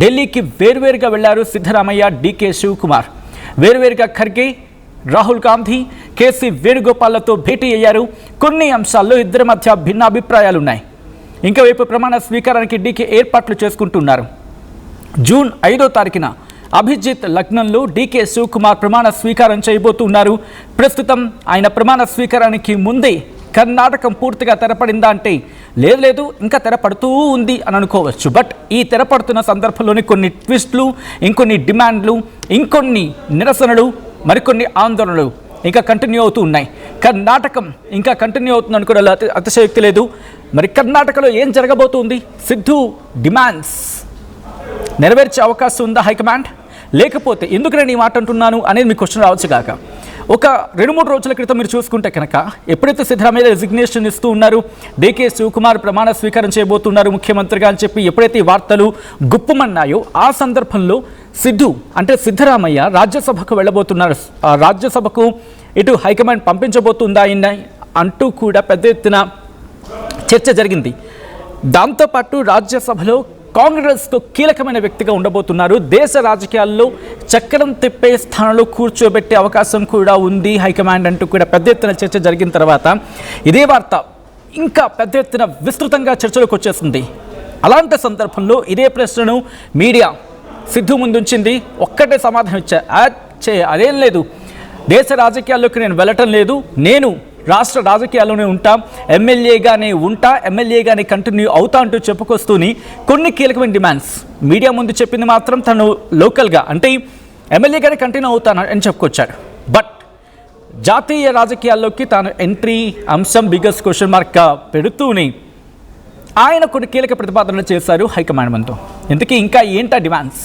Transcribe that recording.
ఢిల్లీకి వేర్వేరుగా వెళ్లారు సిద్ధరామయ్య, డీకే శివకుమార్. వేర్వేరుగా ఖర్గే, రాహుల్ గాంధీ, కేసీ వేణుగోపాల్లతో భేటీ అయ్యారు. కొన్ని అంశాల్లో ఇద్దరి మధ్య భిన్నాభిప్రాయాలున్నాయి. ఇంకోవైపు ప్రమాణ స్వీకారానికి డీకే ఏర్పాట్లు చేసుకుంటున్నారు. జూన్ 5వ తారీఖున అభిజిత్ లగ్నంలో డీకే శివకుమార్ ప్రమాణ స్వీకారం చేయబోతున్నారు. ప్రస్తుతం ఆయన ప్రమాణ స్వీకారానికి ముందే కర్ణాటకం పూర్తిగా తెరపడిందా అంటే లేదు ఇంకా తెరపడుతూ ఉంది అని అనుకోవచ్చు. బట్ ఈ తెరపడుతున్న సందర్భంలోని కొన్ని ట్విస్టులు, ఇంకొన్ని డిమాండ్లు, ఇంకొన్ని నిరసనలు, మరికొన్ని ఆందోళనలు ఇంకా కంటిన్యూ అవుతూ ఉన్నాయి. కర్ణాటకం ఇంకా కంటిన్యూ అవుతుంది అనుకోవడంలో అతిశయోక్తి లేదు. మరి కర్ణాటకలో ఏం జరగబోతుంది? సిద్ధు డిమాండ్స్ నెరవేర్చే అవకాశం ఉందా హైకమాండ్? లేకపోతే ఎందుకు నేను ఈ మాట అంటున్నాను అనేది మీకు క్వశ్చన్ రావచ్చు కాక. ఒక 2-3 రోజుల క్రితం మీరు చూసుకుంటే కనుక ఎప్పుడైతే సిద్ధరామయ్య రెసిగ్నేషన్ ఇస్తూ ఉన్నారు, డీకే శివకుమార్ ప్రమాణ స్వీకారం చేయబోతున్నారు ముఖ్యమంత్రిగా అని చెప్పి ఎప్పుడైతే ఈ వార్తలు గుప్పమన్నాయో ఆ సందర్భంలో సిద్ధరామయ్య రాజ్యసభకు వెళ్ళబోతున్నారు. రాజ్యసభకు ఇటు హైకమాండ్ పంపించబోతుందా అంటూ కూడా పెద్ద ఎత్తున చర్చ జరిగింది. దాంతోపాటు రాజ్యసభలో కాంగ్రెస్కు కీలకమైన వ్యక్తిగా ఉండబోతున్నారు. దేశ రాజకీయాల్లో చక్రం తిప్పే స్థానంలో కూర్చోబెట్టే అవకాశం కూడా ఉంది హైకమాండ్ అంటూ కూడా పెద్ద ఎత్తున చర్చ జరిగిన తర్వాత ఇదే వార్త ఇంకా పెద్ద ఎత్తున విస్తృతంగా చర్చలోకి వచ్చేసింది. అలాంటి సందర్భంలో ఇదే ప్రశ్నను మీడియా సిద్ధు ముందుంచింది. ఒక్కటే సమాధానం అదేం లేదు, దేశ రాజకీయాల్లోకి నేను వెళ్ళటం లేదు, నేను రాష్ట్ర రాజకీయాల్లోనే ఉంటా, ఎమ్మెల్యేగానే కంటిన్యూ అవుతా అంటూ చెప్పుకొస్తూని కొన్ని కీలకమైన డిమాండ్స్ మీడియా ముందు చెప్పింది మాత్రం తను లోకల్గా అంటే ఎమ్మెల్యేగానే కంటిన్యూ అవుతాను అని చెప్పుకొచ్చాడు. బట్ జాతీయ రాజకీయాల్లోకి తాను ఎంట్రీ అంశం బిగ్గెస్ట్ క్వశ్చన్ మార్క్గా పెడుతూనే ఆయన కొన్ని కీలక ప్రతిపాదనలు చేశారు హైకమాండ్ మనతో. ఇంతకీ ఇంకా ఏంటా డిమాండ్స్?